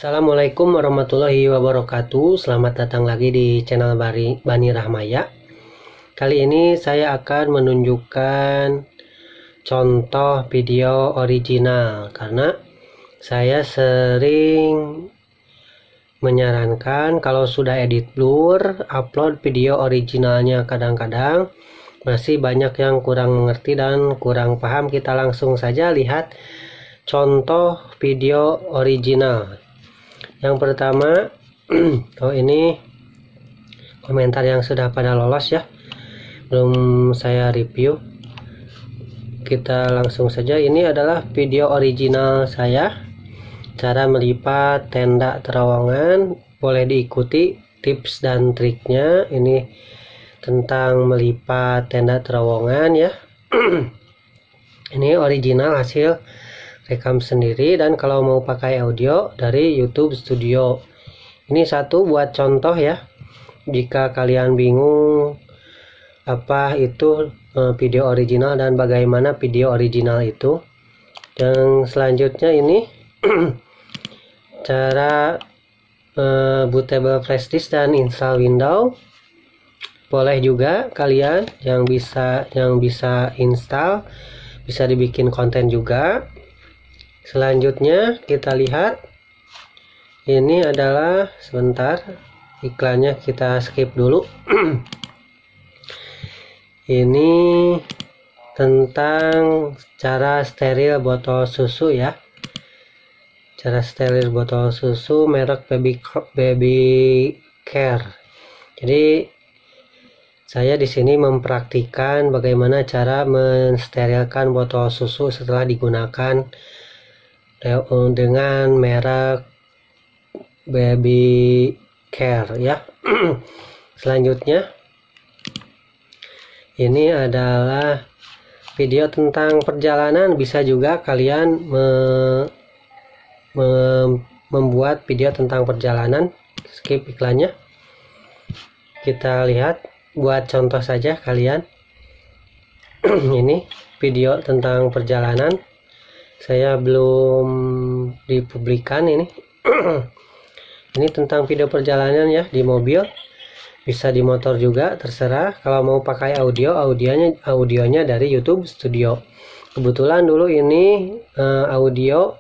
Assalamualaikum warahmatullahi wabarakatuh. Selamat datang lagi di channel Bani Rahmaya. Kali ini saya akan menunjukkan contoh video original, karena saya sering menyarankan kalau sudah edit blur, upload video originalnya. Kadang-kadang masih banyak yang kurang mengerti dan kurang paham. Kita langsung saja lihat contoh video original. Yang pertama, ini komentar yang sudah pada lolos ya, belum saya review. Kita langsung saja. Ini adalah video original saya, cara melipat tenda terowongan. Boleh diikuti tips dan triknya. Ini tentang melipat tenda terowongan ya. Ini original, hasil rekam sendiri, dan kalau mau pakai audio dari YouTube Studio. Ini satu buat contoh ya, jika kalian bingung apa itu video original dan bagaimana video original itu. Yang selanjutnya ini cara bootable flash disk dan install Windows. Boleh juga kalian yang bisa install, bisa dibikin konten juga. Selanjutnya kita lihat, ini adalah, sebentar, iklannya kita skip dulu. Ini tentang cara steril botol susu ya, cara steril botol susu merek Baby Care. Jadi saya di sini mempraktikkan bagaimana cara mensterilkan botol susu setelah digunakan dengan merek Baby Care ya. Selanjutnya ini adalah video tentang perjalanan. Bisa juga kalian membuat video tentang perjalanan. Skip iklannya, kita lihat buat contoh saja kalian. Ini video tentang perjalanan, saya belum dipublikkan ini. Ini tentang video perjalanan ya, di mobil, bisa di motor juga, terserah. Kalau mau pakai audionya dari YouTube Studio. Kebetulan dulu ini audio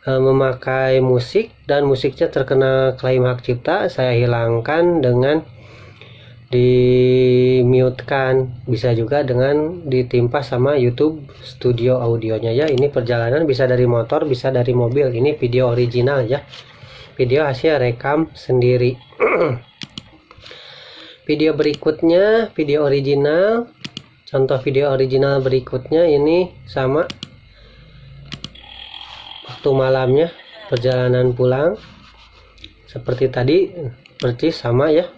memakai musik, dan musiknya terkena klaim hak cipta. Saya hilangkan dengan di-mute-kan, bisa juga dengan ditimpa sama YouTube Studio audionya ya. Ini perjalanan bisa dari motor, bisa dari mobil. Ini video original ya, video hasil rekam sendiri. Video berikutnya, video original, contoh video original berikutnya ini sama, waktu malamnya, perjalanan pulang seperti tadi, persis sama ya.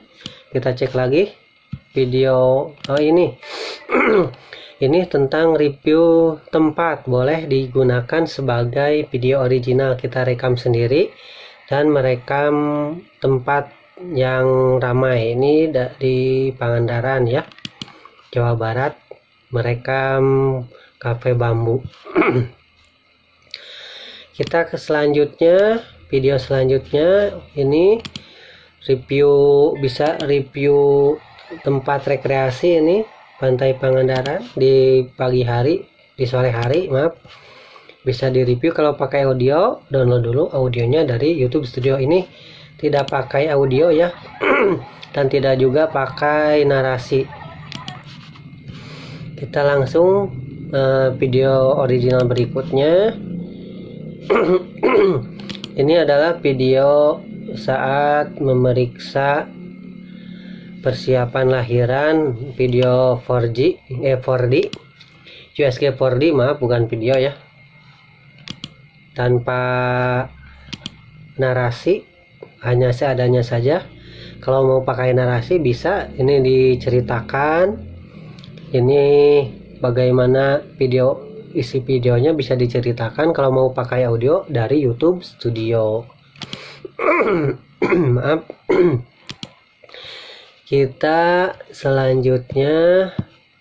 Kita cek lagi video ini. Ini tentang review tempat, boleh digunakan sebagai video original. Kita rekam sendiri dan merekam tempat yang ramai. Ini di Pangandaran ya, Jawa Barat, merekam kafe bambu. Kita ke selanjutnya, video selanjutnya ini bisa review tempat rekreasi. Ini Pantai Pangandaran di pagi hari, di sore hari maaf, bisa di review. Kalau pakai audio, download dulu audionya dari YouTube Studio. Ini tidak pakai audio ya, dan tidak juga pakai narasi. Kita langsung video original berikutnya. Ini adalah video saat memeriksa persiapan lahiran, video 4D USG 4D, maaf, bukan video ya, tanpa narasi, hanya seadanya saja. Kalau mau pakai narasi bisa, ini diceritakan ini bagaimana isi videonya, bisa diceritakan. Kalau mau pakai audio dari YouTube Studio. Maaf. Kita selanjutnya,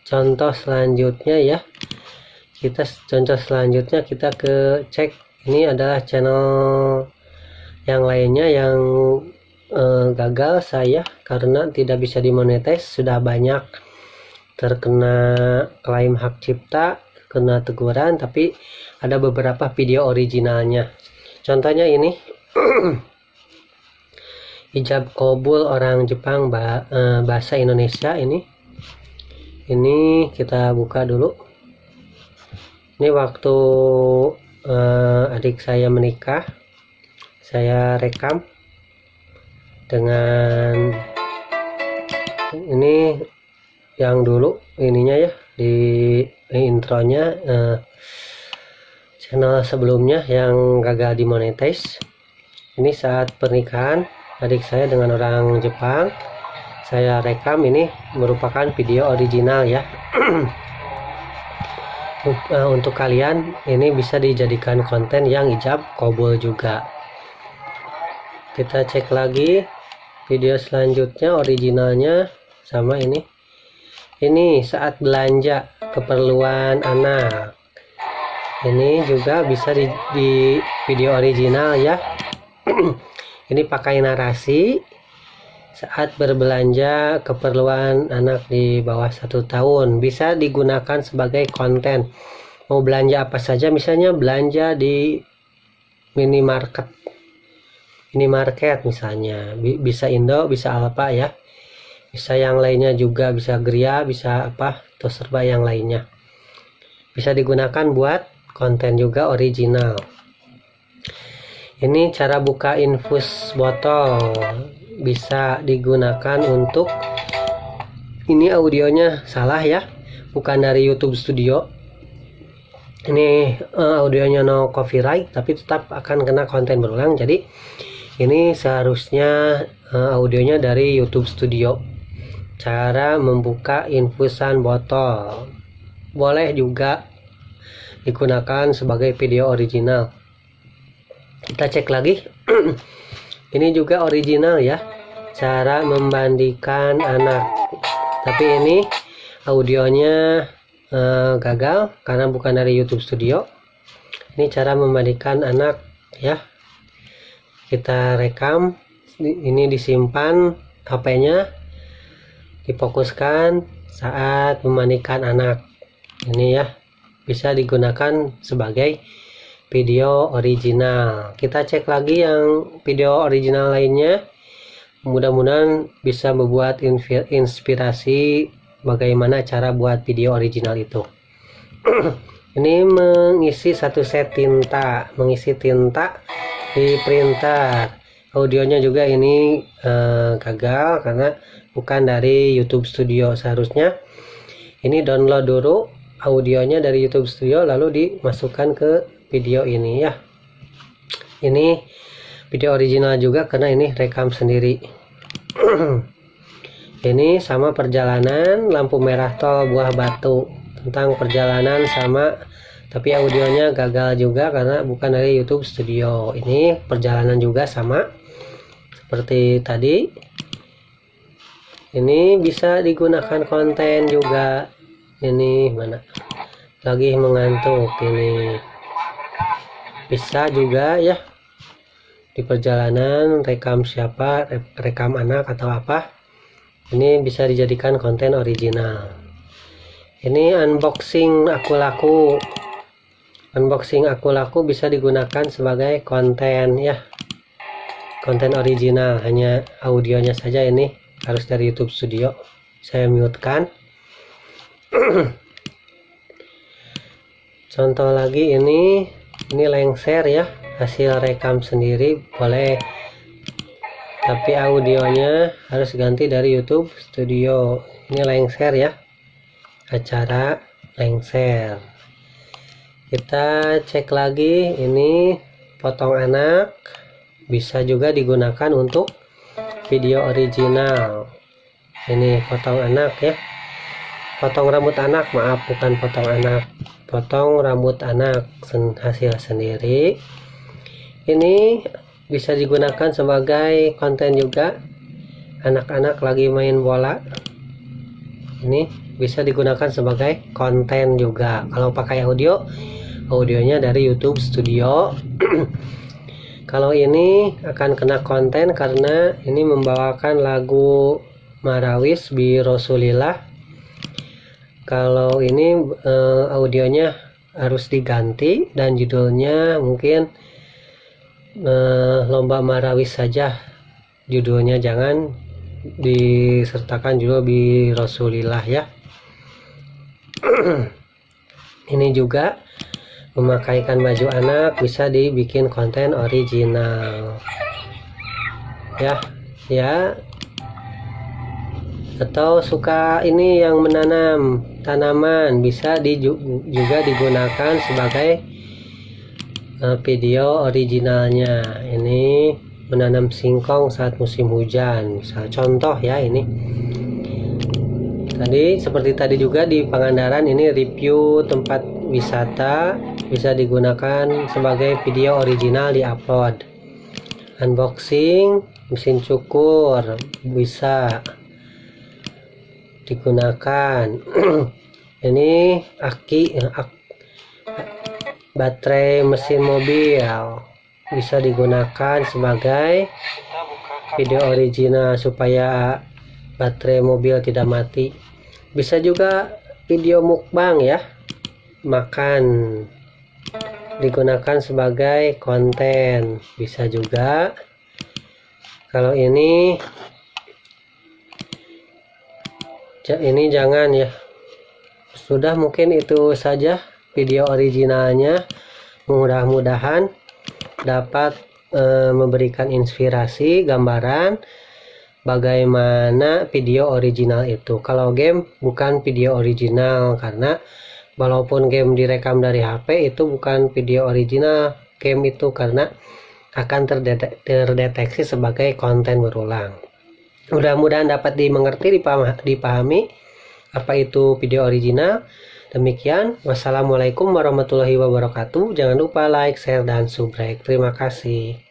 contoh selanjutnya ya, kita ke cek. Ini adalah channel Yang lainnya yang gagal saya karena tidak bisa dimonetize, sudah banyak terkena klaim hak cipta, kena teguran, tapi ada beberapa video originalnya. Contohnya ini ijab kabul orang Jepang bahasa Indonesia. Ini kita buka dulu. Ini waktu adik saya menikah, saya rekam dengan ini yang dulu ininya ya, di intronya channel sebelumnya yang gagal dimonetize. Ini saat pernikahan adik saya dengan orang Jepang, saya rekam. Ini merupakan video original ya. Untuk kalian ini bisa dijadikan konten yang ijab kabul juga. Kita cek lagi video selanjutnya, originalnya sama ini saat belanja keperluan anak. Ini juga bisa di video original ya. Ini pakai narasi saat berbelanja keperluan anak di bawah 1 tahun, bisa digunakan sebagai konten. Mau belanja apa saja, misalnya belanja di minimarket misalnya, bisa Indo, bisa Alfa ya, bisa yang lainnya juga, bisa Gria, bisa apa, atau serba yang lainnya, bisa digunakan buat konten juga original. Ini cara buka infus botol, bisa digunakan untuk ini. Audionya salah ya, bukan dari YouTube Studio. Ini audionya no copyright, tapi tetap akan kena konten berulang. Jadi ini seharusnya audionya dari YouTube Studio. Cara membuka infusan botol boleh juga digunakan sebagai video original. Kita cek lagi. Ini juga original ya, cara memandikan anak, tapi ini audionya gagal karena bukan dari YouTube Studio. Ini cara memandikan anak ya, kita rekam, ini disimpan HP-nya, difokuskan saat memandikan anak. Ini ya, bisa digunakan sebagai video original. Kita cek lagi yang video original lainnya, mudah-mudahan bisa membuat inspirasi bagaimana cara buat video original itu. Ini mengisi 1 set tinta, mengisi tinta di printer. Audionya juga ini gagal karena bukan dari YouTube Studio. Seharusnya ini download dulu audionya dari YouTube Studio, lalu dimasukkan ke video ini ya. Ini video original juga karena ini rekam sendiri. Ini sama perjalanan lampu merah tol Buah Batu, tentang perjalanan sama, tapi audionya gagal juga karena bukan dari YouTube Studio. Ini perjalanan juga sama seperti tadi. Ini bisa digunakan konten juga. Ini mana lagi mengantuk, ini bisa juga ya, di perjalanan rekam siapa, rekam anak atau apa. Ini bisa dijadikan konten original. Ini unboxing aku laku. Unboxing aku laku bisa digunakan sebagai konten ya, konten original, hanya audionya saja. Ini harus dari YouTube Studio, saya mute kan. Contoh lagi ini lengser ya, hasil rekam sendiri boleh, tapi audionya harus ganti dari YouTube Studio. Ini lengser ya, acara lengser. Kita cek lagi, ini potong anak, bisa juga digunakan untuk video original. Ini potong anak ya, potong rambut anak, maaf, bukan potong anak, potong rambut anak hasil sendiri. Ini bisa digunakan sebagai konten juga. Anak-anak lagi main bola, ini bisa digunakan sebagai konten juga. Kalau pakai audionya dari YouTube Studio. Kalau ini akan kena konten karena ini membawakan lagu Marawis bi Rasulillah. Kalau ini audionya harus diganti dan judulnya mungkin lomba Marawis saja judulnya, jangan disertakan judul bi Rasulillah ya. Ini juga memakaikan baju anak, bisa dibikin konten original ya. Atau suka ini yang menanam tanaman, bisa juga digunakan sebagai video originalnya. Ini menanam singkong saat musim hujan, misal contoh ya. Ini tadi seperti tadi juga di Pangandaran, ini review tempat wisata, bisa digunakan sebagai video original di upload. Unboxing mesin cukur bisa digunakan. Ini baterai mesin mobil bisa digunakan sebagai video original supaya baterai mobil tidak mati. Bisa juga video mukbang ya, makan, digunakan sebagai konten bisa juga. Kalau ini jangan ya. Sudah, mungkin itu saja video originalnya. Mudah-mudahan dapat memberikan inspirasi, gambaran bagaimana video original itu. Kalau game bukan video original, karena walaupun game direkam dari HP itu bukan video original game itu, karena akan terdeteksi sebagai konten berulang. Mudah-mudahan dapat dimengerti, dipahami apa itu video original. Demikian, wassalamualaikum warahmatullahi wabarakatuh. Jangan lupa like, share, dan subscribe. Terima kasih.